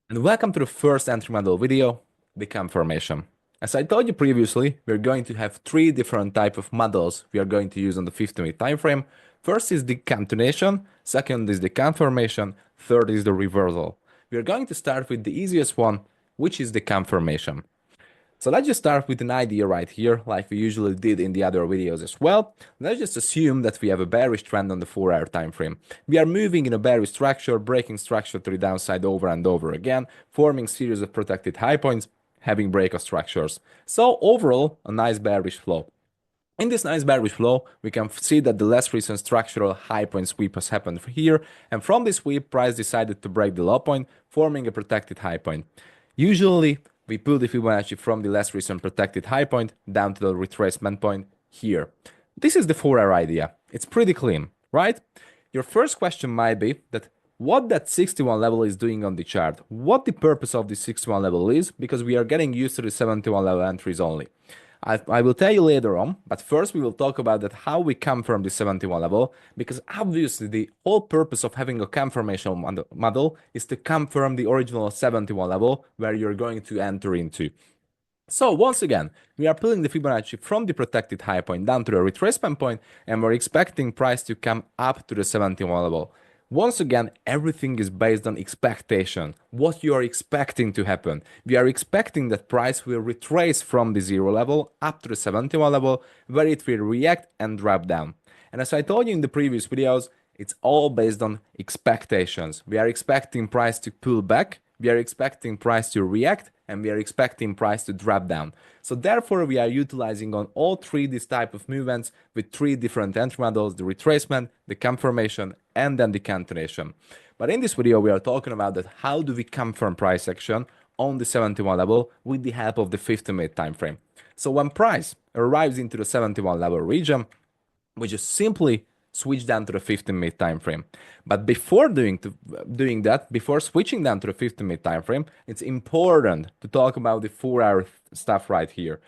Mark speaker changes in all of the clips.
Speaker 1: And welcome to the first entry model video, the confirmation. As I told you previously, we're going to have three different type of models we are going to use on the 15-minute time frame. First is the continuation, second is the confirmation, third is the reversal. We are going to start with the easiest one, which is the confirmation. So let's just start with an idea right here, like we usually did in the other videos as well. Let's just assume that we have a bearish trend on the 4-hour time frame. We are moving in a bearish structure, breaking structure to the downside over and over again, forming series of protected high points, having breakout structures. So overall, a nice bearish flow. In this nice bearish flow, we can see that the last recent structural high point sweep has happened here, and from this sweep, price decided to break the low point, forming a protected high point. Usually, we pull the Fibonacci from the last recent protected high point down to the retracement point here. This is the 4-hour idea. It's pretty clean, right? Your first question might be that what that 61 level is doing on the chart, what the purpose of the 61 level is, because we are getting used to the 71 level entries only. I will tell you later on, but first we will talk about that how we confirm the 71 level, because obviously the whole purpose of having a confirmation model is to confirm the original 71 level where you're going to enter into. So once again, we are pulling the Fibonacci from the protected high point down to the retracement point, and we're expecting price to come up to the 71 level. Once again, everything is based on expectation, what you are expecting to happen. We are expecting that price will retrace from the 0 level up to the 71 level, where it will react and drop down. And as I told you in the previous videos, it's all based on expectations. We are expecting price to pull back, we are expecting price to react, and we are expecting price to drop down. So therefore, we are utilizing on all three this type of movements with three different entry models: the retracement, the confirmation, and then the continuation. But in this video, we are talking about that how do we confirm price action on the 71 level with the help of the 15-minute time frame. So when price arrives into the 71 level region, we just simply switch down to the 15-minute time frame. But before doing that, before switching down to the 15-minute time frame, it's important to talk about the 4-hour stuff right here.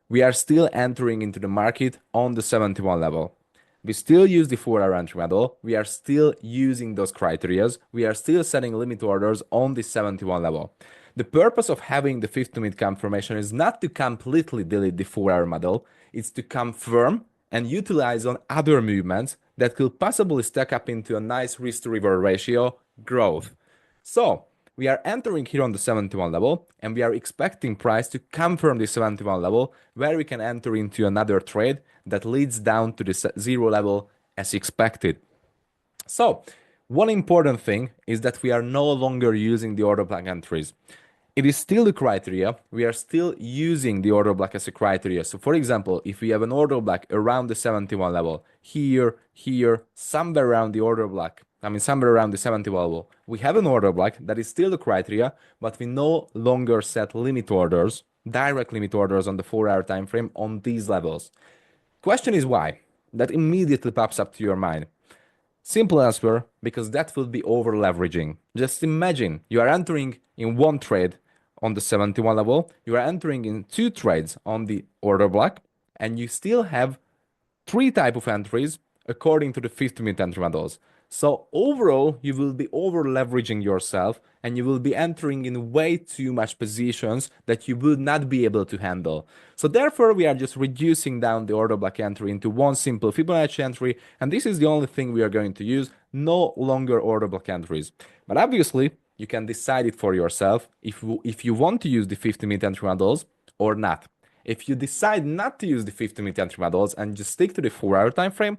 Speaker 1: We are still entering into the market on the 71 level. We still use the 4-hour entry model. We are still using those criterias. We are still setting limit orders on the 71 level. The purpose of having the 15-minute confirmation is not to completely delete the 4-hour model. It's to confirm and utilize on other movements that could possibly stack up into a nice risk to reward ratio growth. So we are entering here on the 71 level, and we are expecting price to confirm the 71 level, where we can enter into another trade that leads down to the 0 level as expected. So one important thing is that we are no longer using the order block entries. It is still the criteria. We are still using the order block as a criteria. So for example, if we have an order block around the 71 level, here, somewhere around the order block, somewhere around the 70 level, we have an order block that is still the criteria, but we no longer set limit orders, direct limit orders on the 4-hour time frame on these levels. Question is why? That immediately pops up to your mind. Simple answer, because that would be over leveraging. Just imagine you are entering in one trade on the 71 level, you are entering in two trades on the order block, and you still have three type of entries according to the 15-minute entry models. So overall, you will be over leveraging yourself, and you will be entering in way too much positions that you will not be able to handle. So therefore, we are just reducing down the order block entry into one simple Fibonacci entry, and this is the only thing we are going to use, no longer order block entries. But obviously, you can decide it for yourself if you want to use the 15-minute entry models or not. If you decide not to use the 15-minute entry models and just stick to the 4-hour time frame,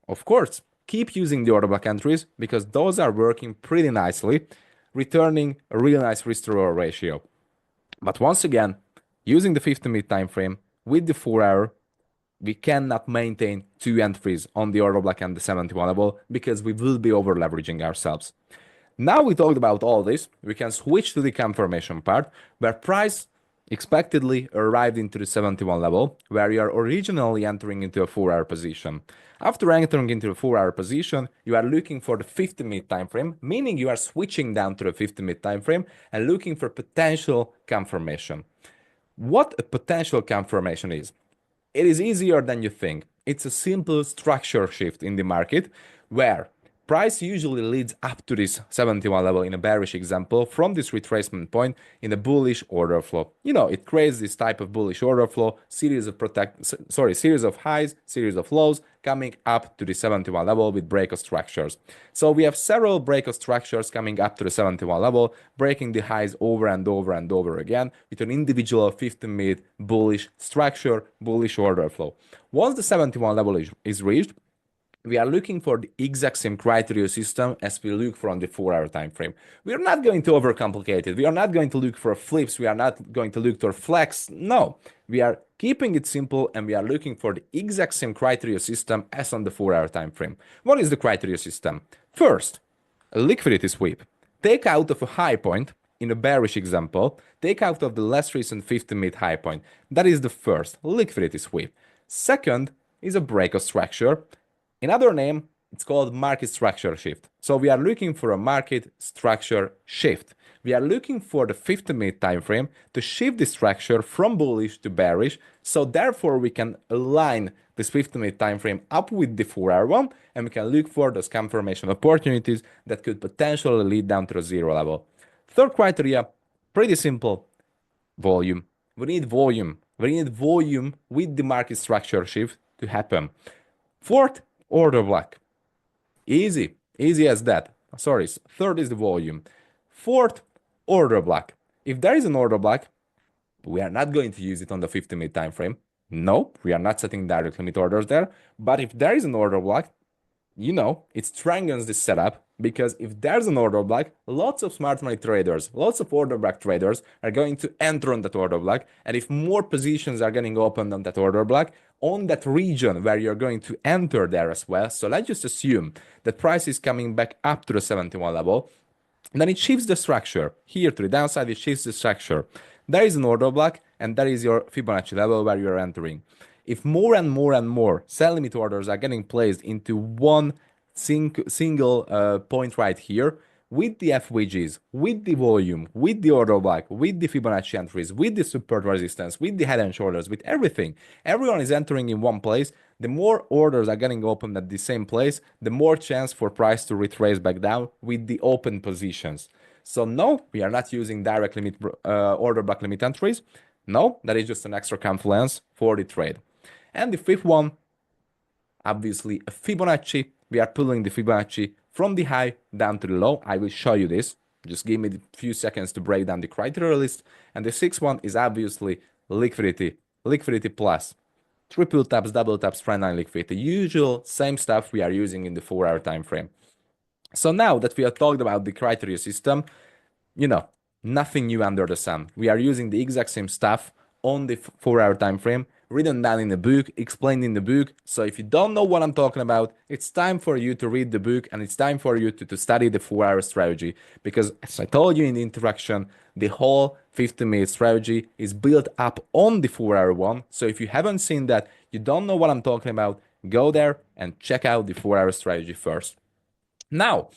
Speaker 1: of course, keep using the order block entries, because those are working pretty nicely, returning a really nice risk to reward ratio. But once again, using the 15-minute time frame with the 4-hour, we cannot maintain two entries on the order block and the 71 level, because we will be over leveraging ourselves. Now we talked about all this, we can switch to the confirmation part, where price expectedly arrived into the 71 level, where you are originally entering into a 4-hour position. After entering into a 4-hour position, you are looking for the 15-minute time frame, meaning you are switching down to the 15-minute time frame and looking for potential confirmation. What a potential confirmation is? It is easier than you think. It's a simple structure shift in the market, where price usually leads up to this 71 level in a bearish example from this retracement point in a bullish order flow. You know, it creates this type of bullish order flow, series of highs, series of lows coming up to the 71 level with breakout structures. So we have several breakout structures coming up to the 71 level, breaking the highs over and over and over again with an individual 15-minute bullish structure, bullish order flow. Once the 71 level is reached, we are looking for the exact same criteria system as we look for on the 4-hour time frame. We are not going to overcomplicate it. We are not going to look for flips. We are not going to look for flex. No, we are keeping it simple and we are looking for the exact same criteria system as on the 4-hour time frame. What is the criteria system? First, a liquidity sweep. Take out of a high point, in a bearish example, take out of the less recent 15-minute high point. That is the first, liquidity sweep. Second is a breakout structure. Another name, it's called market structure shift. So we are looking for a market structure shift. We are looking for the 15-minute time frame to shift the structure from bullish to bearish. So therefore, we can align this 15-minute time frame up with the 4-hour one, and we can look for those confirmation opportunities that could potentially lead down to the 0 level. Third criteria, pretty simple, volume. We need volume. We need volume with the market structure shift to happen. Fourth, order block. Easy as that. Sorry, third is the volume. Fourth, order block. If there is an order block, we are not going to use it on the 15-minute time frame. No, we are not setting direct limit orders there. But if there is an order block, you know, it strengthens this setup, because if there's an order block, lots of smart money traders, lots of order block traders are going to enter on that order block. And if more positions are getting opened on that order block, on that region where you're going to enter there as well. So let's just assume that price is coming back up to the 71 level. And then it shifts the structure. Here to the downside, it shifts the structure. There is an order block, and that is your Fibonacci level where you're entering. If more and more sell limit orders are getting placed into one single point right here, with the FVGs, with the volume, with the order block, with the Fibonacci entries, with the support resistance, with the head and shoulders, with everything, everyone is entering in one place. The more orders are getting opened at the same place, the more chance for price to retrace back down with the open positions. So no, we are not using direct limit order block limit entries. No, that is just an extra confluence for the trade. And the fifth one, obviously a Fibonacci. We are pulling the Fibonacci from the high down to the low. I will show you this. Just give me a few seconds to break down the criteria list. And the sixth one is obviously liquidity plus. Triple taps, double taps, trendline liquidity. Usual same stuff we are using in the 4-hour time frame. So now that we have talked about the criteria system, you know, nothing new under the sun. We are using the exact same stuff on the 4-hour time frame, written down in the book, explained in the book. So if you don't know what I'm talking about, it's time for you to read the book, and it's time for you to study the 4-hour strategy. Because as I told you in the introduction, the whole 15-minute strategy is built up on the 4-hour one. So if you haven't seen that, you don't know what I'm talking about, go there and check out the 4-hour strategy first. Now,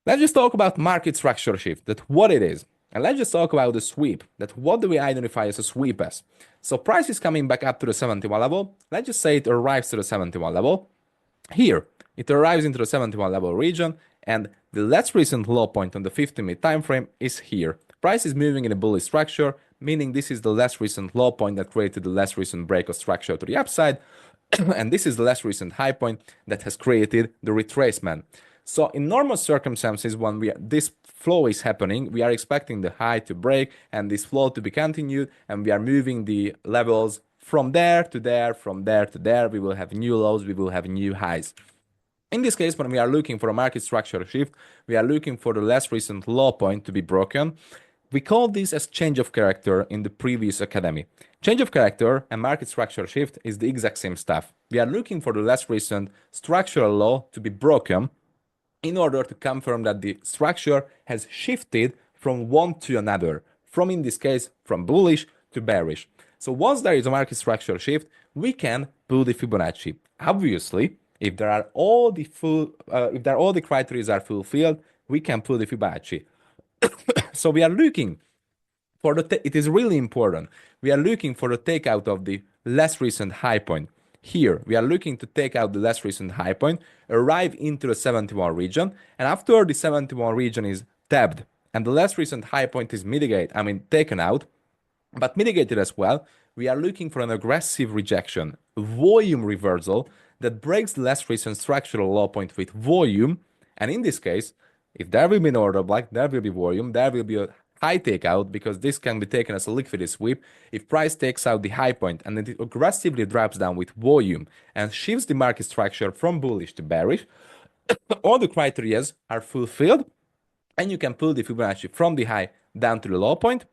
Speaker 1: let's just talk about market structure shift, that what it is. And let's just talk about the sweep, that what do we identify as a sweep as? So price is coming back up to the 71 level. Let's just say it arrives to the 71 level. Here, it arrives into the 71 level region, and the last recent low point on the 15-minute time frame is here. Price is moving in a bullish structure, meaning this is the last recent low point that created the last recent breakout structure to the upside. And this is the last recent high point that has created the retracement. So in normal circumstances, when this flow is happening, we are expecting the high to break and this flow to be continued, and we are moving the levels from there to there, from there to there. We will have new lows, we will have new highs. In this case, when we are looking for a market structure shift, we are looking for the last recent low point to be broken. We call this as change of character in the previous academy. Change of character and market structure shift is the exact same stuff. We are looking for the last recent structural low to be broken in order to confirm that the structure has shifted from one to another, from, in this case, from bullish to bearish. So once there is a market structure shift, we can pull the Fibonacci. Obviously, if there are all the criteria are fulfilled, we can pull the Fibonacci. So we are looking for it is really important. We are looking for the takeout of the last recent high point. Here, we are looking to take out the last recent high point, arrive into the 71 region, and after the 71 region is tapped and the last recent high point is taken out, but mitigated as well, we are looking for an aggressive rejection, volume reversal that breaks the last recent structural low point with volume. And in this case, if there will be an order block, there will be volume, there will be a high takeout because this can be taken as a liquidity sweep. If price takes out the high point and then it aggressively drops down with volume and shifts the market structure from bullish to bearish, all the criteria are fulfilled and you can pull the Fibonacci from the high down to the low point.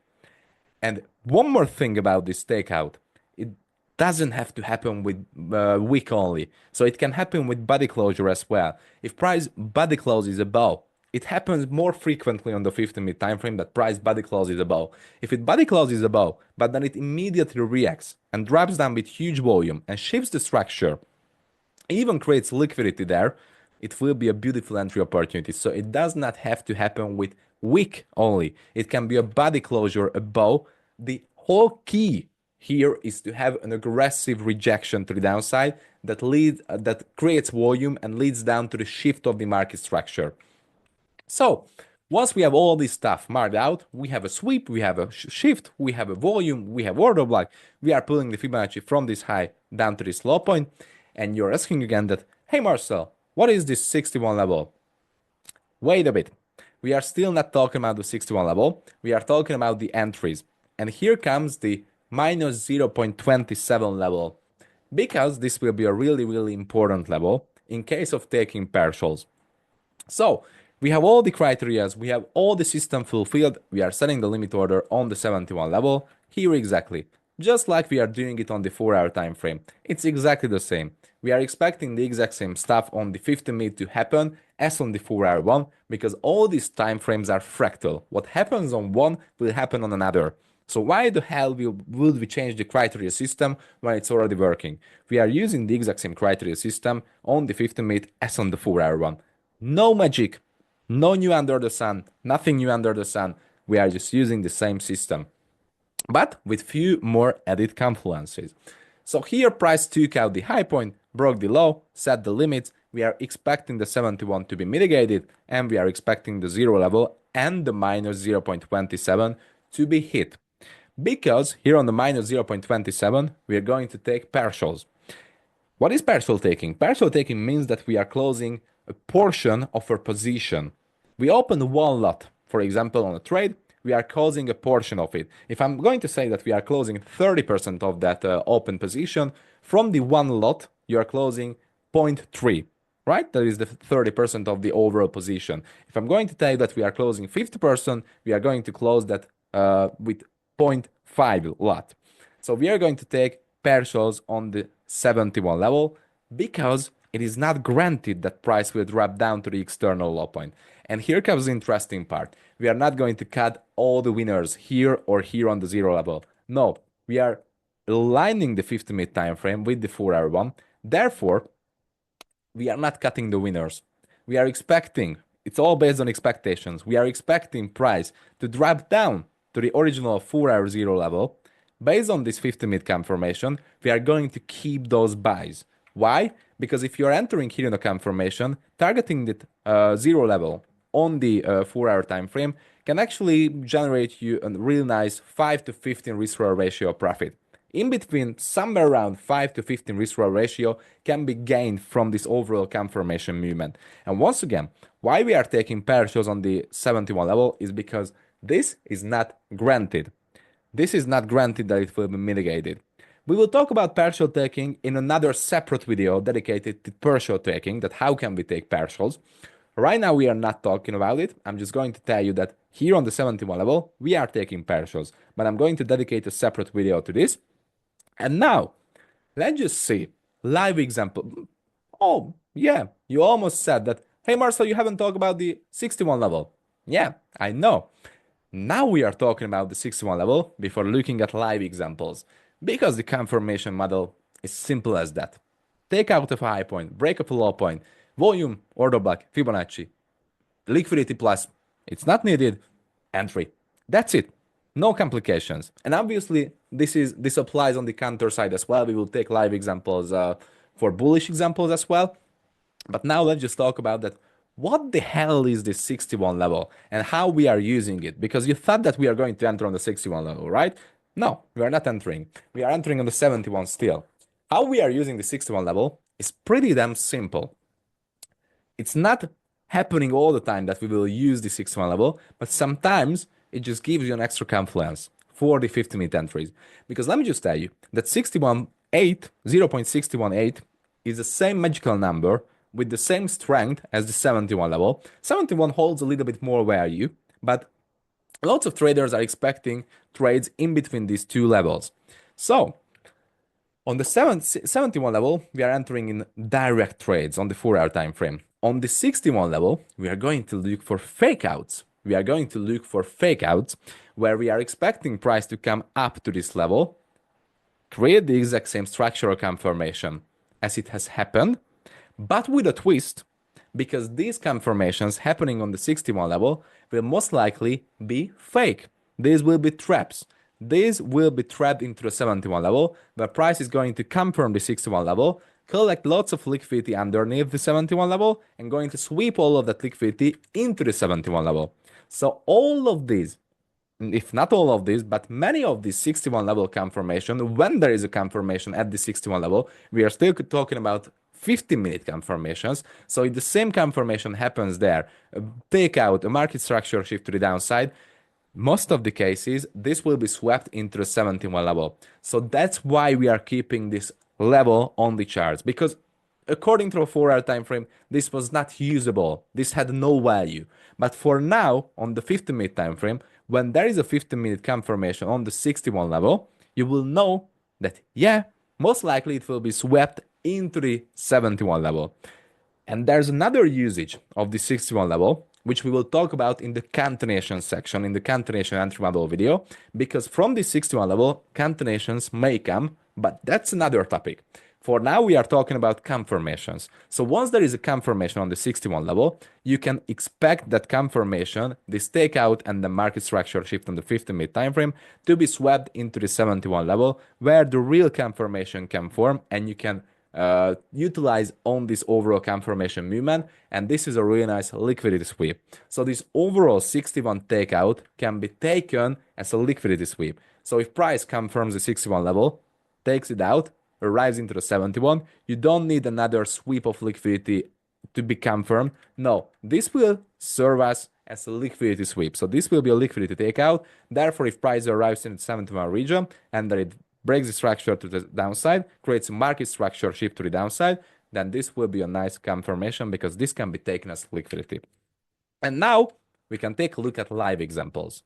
Speaker 1: And one more thing about this takeout, it doesn't have to happen with wick only. So it can happen with body closure as well. If price body closes above, it happens more frequently on the 15-minute time frame that price body closes above. If it body closes above, but then it immediately reacts and drops down with huge volume and shifts the structure, even creates liquidity there, it will be a beautiful entry opportunity. So it does not have to happen with wick only. It can be a body closure above. The whole key here is to have an aggressive rejection to the downside that creates volume and leads down to the shift of the market structure. So once we have all this stuff marked out, we have a sweep, we have a shift, we have a volume, we have order block. We are pulling the Fibonacci from this high down to this low point. And you're asking again that, hey Marcel, what is this 61 level? Wait a bit. We are still not talking about the 61 level. We are talking about the entries. And here comes the minus 0.27 level, because this will be a really, really important level in case of taking partials. So we have all the criteria, we have all the system fulfilled. We are setting the limit order on the 71 level here exactly, just like we are doing it on the 4-hour time frame. It's exactly the same. We are expecting the exact same stuff on the 15-minute to happen as on the 4-hour one, because all these time frames are fractal. What happens on one will happen on another. So why the hell would we change the criteria system when it's already working? We are using the exact same criteria system on the 15-minute as on the 4-hour one. No magic, no new under the sun, nothing new under the sun. We are just using the same system, but with few more added confluences. So here price took out the high point, broke the low, set the limits. We are expecting the 71 to be mitigated, and we are expecting the 0 level and the minus 0.27 to be hit. Because here on the minus 0.27, we are going to take partials. What is partial taking? Partial taking means that we are closing a portion of our position. We open one lot, for example, on a trade, we are closing a portion of it. If I'm going to say that we are closing 30% of that open position, from the one lot, you are closing 0.3, right? That is the 30% of the overall position. If I'm going to tell you that we are closing 50%, we are going to close that with 0.5 lot. So we are going to take partials on the 71 level because it is not granted that price will drop down to the external low point. And here comes the interesting part. We are not going to cut all the winners here or here on the 0 level. No, we are aligning the 50-minute time frame with the 4-hour one. Therefore, we are not cutting the winners. We are expecting, it's all based on expectations. We are expecting price to drop down to the original 4-hour 0 level. Based on this 50-minute confirmation, we are going to keep those buys. Why? Because if you're entering here in the confirmation, targeting the 0 level on the 4-hour time frame can actually generate you a really nice 5 to 15 risk-reward ratio profit. In between, somewhere around 5 to 15 risk-reward ratio can be gained from this overall confirmation movement. And once again, why we are taking partials on the 71 level is because this is not granted. This is not granted that it will be mitigated. We will talk about partial taking in another separate video dedicated to partial taking, that how can we take partials. Right now, we are not talking about it. I'm just going to tell you that here on the 71 level, we are taking partials, but I'm going to dedicate a separate video to this. And now, let's just see live example. Oh, yeah, you almost said that, hey, Marcel, you haven't talked about the 61 level. Yeah, I know. Now we are talking about the 61 level before looking at live examples, because the confirmation model is simple as that. Take out of a high point, break up a low point, volume, order block, Fibonacci, liquidity plus, it's not needed, entry. That's it. No complications. And obviously, this applies on the counter side as well. We will take live examples for bullish examples as well. But now let's just talk about that. What the hell is this 61 level and how we are using it? Because you thought that we are going to enter on the 61 level, right? No, we are not entering. We are entering on the 71 still. How we are using the 61 level is pretty damn simple. It's not happening all the time that we will use the 61 level, but sometimes it just gives you an extra confluence for the 50-minute entries. Because let me just tell you that 61.8, 0.618 is the same magical number with the same strength as the 71 level. 71 holds a little bit more value, but lots of traders are expecting trades in between these two levels. So on the 71 level, we are entering in direct trades on the 4-hour time frame. On the 61 level, we are going to look for fake outs. We are going to look for fake outs where we are expecting price to come up to this level, create the exact same structural confirmation as it has happened, but with a twist, because these confirmations happening on the 61 level will most likely be fake. These will be traps. These will be trapped into the 71 level, where price is going to confirm the 61 level, collect lots of liquidity underneath the 71 level, and going to sweep all of that liquidity into the 71 level. So all of these, if not all of these, but many of these 61 level confirmation, when there is a confirmation at the 61 level, we are still talking about 50-minute confirmations. So if the same confirmation happens there, a takeout, a market structure shift to the downside, most of the cases, this will be swept into the 71 level. So that's why we are keeping this level on the charts, because according to a 4-hour time frame, this was not usable. This had no value. But for now, on the 50-minute time frame, when there is a 50-minute confirmation on the 61 level, you will know that, yeah, most likely it will be swept into the 71 level. And there's another usage of the 61 level, which we will talk about in the catenation section, in the catenation entry model video, because from the 61 level, catenations may come, but that's another topic. For now, we are talking about confirmations. So once there is a confirmation on the 61 level, you can expect that confirmation, this takeout and the market structure shift on the 50-minute time frame to be swept into the 71 level, where the real confirmation can form, and you can utilize on this overall confirmation movement, and this is a really nice liquidity sweep. So this overall 61 takeout can be taken as a liquidity sweep. So if price confirms the 61 level, takes it out, arrives into the 71, you don't need another sweep of liquidity to be confirmed. No, this will serve us as a liquidity sweep. So this will be a liquidity takeout. Therefore, if price arrives in the 71 region and then it breaks the structure to the downside, creates a market structure shift to the downside, then this will be a nice confirmation because this can be taken as liquidity. And now we can take a look at live examples.